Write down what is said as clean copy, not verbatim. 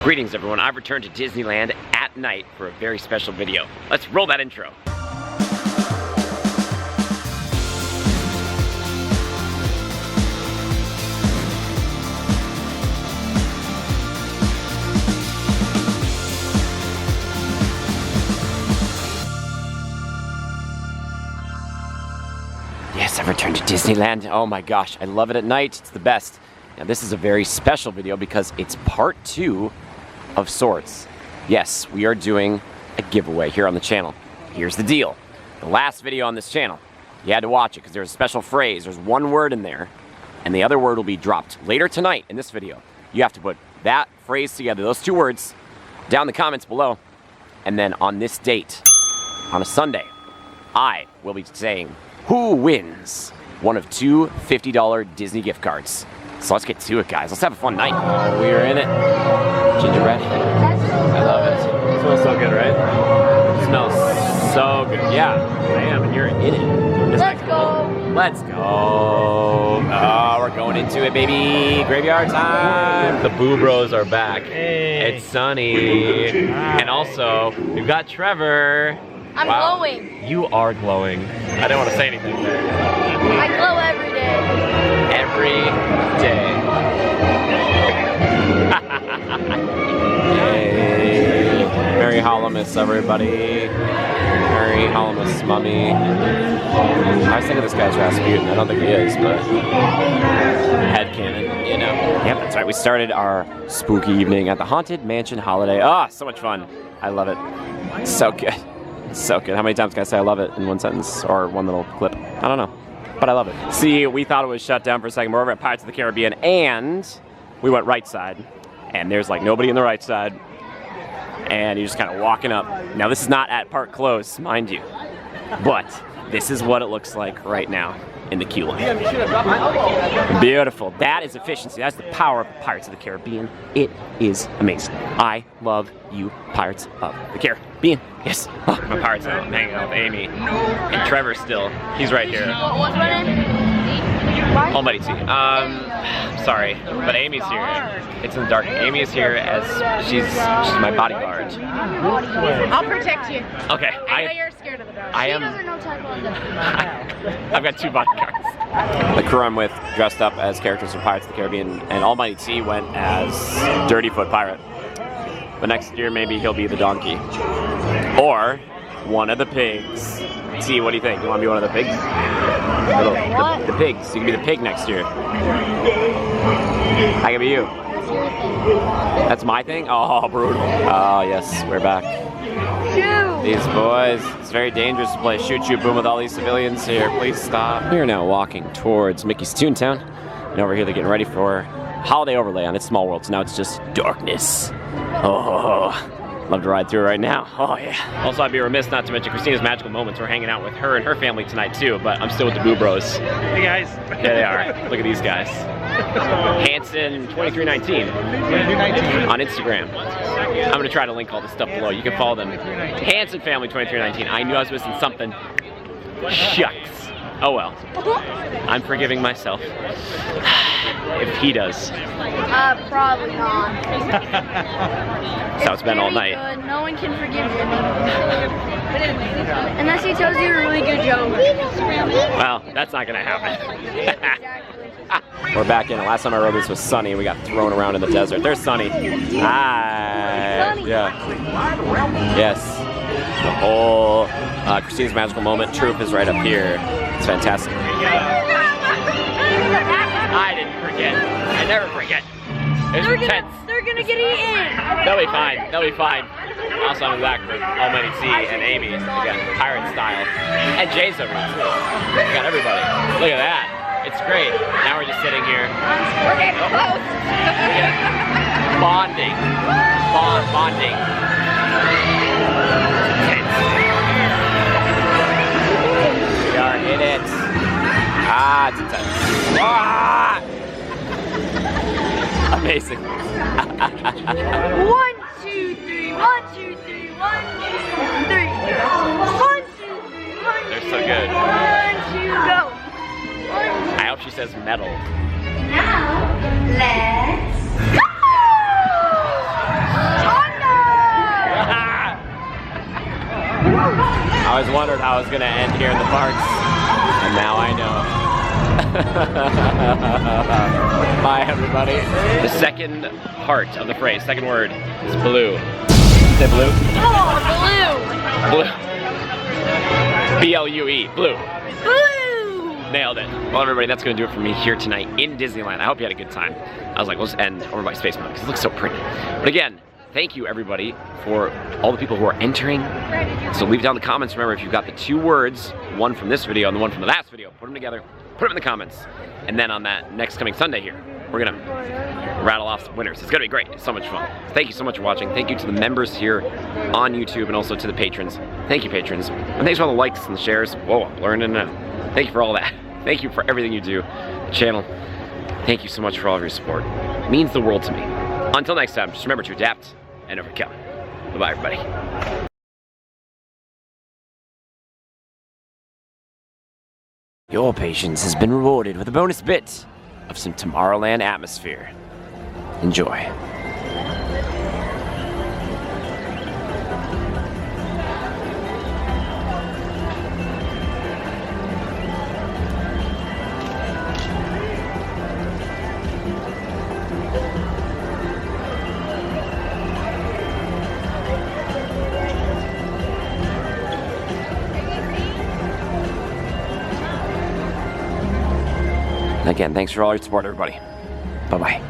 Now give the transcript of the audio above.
Greetings everyone, I've returned to Disneyland at night for a very special video. Let's roll that intro. Yes, I've returned to Disneyland. Oh my gosh, I love it at night, it's the best. Now this is a very special video because it's part 2 of sorts. Yes, we are doing a giveaway here on the channel. Here's the deal. The last video on this channel, you had to watch it because there's a special phrase. There's one word in there, and the other word will be dropped later tonight in this video. You have to put that phrase together, those two words, down in the comments below. And then on this date, on a Sunday, I will be saying who wins one of 2 $50 Disney gift cards. So let's get to it, guys. Let's have a fun night. We are in it. Gingerbread. I love it. It smells so good, right? It smells so good. Yeah, I am, and you're in it. Let's go. Let's go. Oh, we're going into it, baby. Graveyard time. The Boo Bros are back. Hey. It's sunny. And also, we've got Trevor. I'm glowing. You are glowing. I didn't want to say anything there. I glow every day. Every day. Yay. Merry Holomas, everybody. Merry Holomas, mummy. I was thinking this guy's Rasputin. I don't think he is, but headcanon, you know. Yep, that's right. We started our spooky evening at the Haunted Mansion Holiday. Ah, so much fun. I love it. It's so good. It's so good. How many times can I say I love it in one sentence or one little clip? I don't know. But I love it. See, we thought it was shut down for a second. We're over at Pirates of the Caribbean, and we went right side, and there's like nobody in the right side, and you're just kind of walking up. Now, this is not at park close, mind you, but this is what it looks like right now in the queue line. Beautiful. That is efficiency. That's the power of Pirates of the Caribbean. It is amazing. I love you, Pirates of the Caribbean. Yes. Oh, my Pirates now. I'm hanging out with Amy. And Trevor still. He's right here. What's my name? Almighty T. Sorry, but Amy's here. It's in the dark. Amy is here as she's my bodyguard. I'll protect you. Okay. I know you're scared of the dark. I am. She doesn't know Taekwondo. I've got 2 bodyguards. The crew I'm with dressed up as characters from Pirates of the Caribbean, and Almighty T went as Dirtyfoot Pirate. But next year maybe he'll be the donkey. Or one of the pigs. T, what do you think? You want to be one of the pigs? The pigs. You can be the pig next year. I can be you. That's my thing? Oh, brutal. Oh, yes, we're back. Shoot. These boys, it's very dangerous to play shoot you boom with all these civilians here. Please stop. We are now walking towards Mickey's Toontown. And over here they're getting ready for holiday overlay on It's Small World. So now it's just darkness. Oh, love to ride through it right now. Oh yeah. Also, I'd be remiss not to mention Christina's Magical Moments. We're hanging out with her and her family tonight too, but I'm still with the Boo Bros. Hey guys. Yeah, they are. Look at these guys. Hanson 2319 on Instagram. I'm gonna try to link all this stuff below. You can follow them. Hanson Family 2319. I knew I was missing something. Shucks. Oh well. I'm forgiving myself. If he does. Probably not. That's how it's been all night. Good. No one can forgive you. Unless he tells you a really good joke. Well, that's not gonna happen. We're back in. Last time I rode this was Sunny. We got thrown around in the desert. There's Sunny. Hi. Yeah. Yes. The whole Christina's Magical Moment troupe is right up here. It's fantastic. I didn't forget. I never forget. It was intense. They're gonna get eaten. They'll be fine. They'll be fine. Also, I'm back for Almighty T and Amy. Again, pirate style. And Jay's over here too. We got everybody. Look at that. It's great. Now we're just sitting here. We're getting close. Bonding. Bonding. We are in it. Ah, it's intense. Ah! Amazing. 1, 2, 3. 1, 2, 3. 1, 2, 3. 1, 2, 3. 1, 2, 3. They're so good. 1, 2, go. I hope she says metal. Now, let's go! I always wondered how it was going to end here in the parks, and now I know. Bye, everybody. The second part of the phrase, second word, is blue. Say blue. Oh, blue. Blue. B-L-U-E. Blue. Blue. Nailed it. Well, everybody, that's going to do it for me here tonight in Disneyland. I hope you had a good time. I was like, let's end over by Space Mountain because it looks so pretty. But again, thank you, everybody, for all the people who are entering. So leave down in the comments. Remember, if you've got the 2 words, one from this video and the one from the last video, put them together, put them in the comments. And then on that next coming Sunday here, we're going to rattle off some winners. It's going to be great. It's so much fun. So thank you so much for watching. Thank you to the members here on YouTube and also to the patrons. Thank you, patrons. And thanks for all the likes and the shares. Whoa, I'm learning now. Thank you for all that. Thank you for everything you do. The channel, thank you so much for all of your support. It means the world to me. Until next time, just remember to adapt and overcome. Bye-bye, everybody. Your patience has been rewarded with a bonus bit of some Tomorrowland atmosphere. Enjoy. Again, thanks for all your support, everybody. Bye-bye.